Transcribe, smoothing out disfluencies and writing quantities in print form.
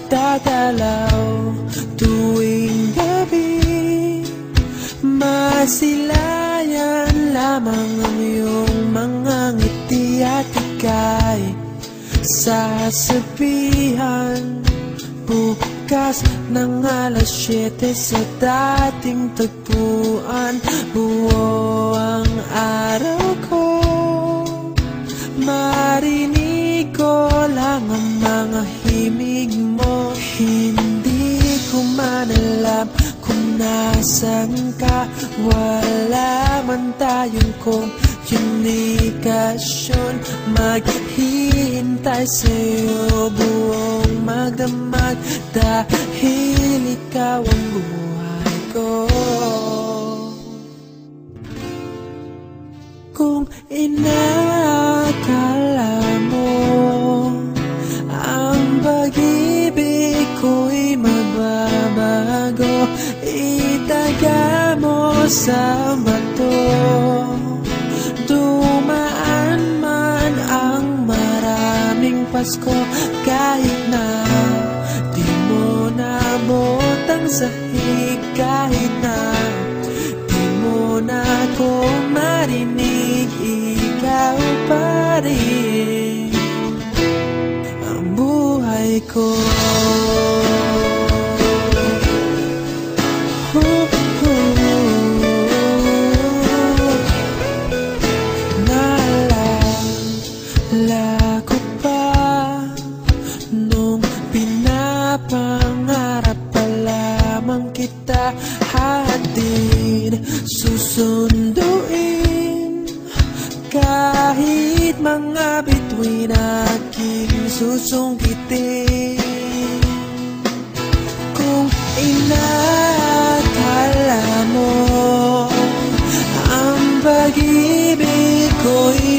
nagdadalaw tuwing gabi. Masilayan lamang ang iyong mga ngiti at ika'y sasabihan bukas ng alas 7 sa dating tagpuan. Buo ang araw ko, marinig ko lang ang mga himig mo. Hindi ko man alam kung nasan ka, wala man tayong komunikasyon. Maghihintay sa'yo buong magdamag dahil ikaw ang buhay ko. Kung inakala mo ang pag-ibig ko'y mababago, itaga mo sa bato. Dumaan man ang maraming Pasko, kahit na di mo nabot ang sahig, kahit na di mo na ako marinig, ikaw pa rin ang buhay ko. Naalala ko pa nung pinapangarap pa lamang kita, hatid susunduin kahit mga bituin aking susungkitin. Kung inakala mo ang pag-ibig ko'y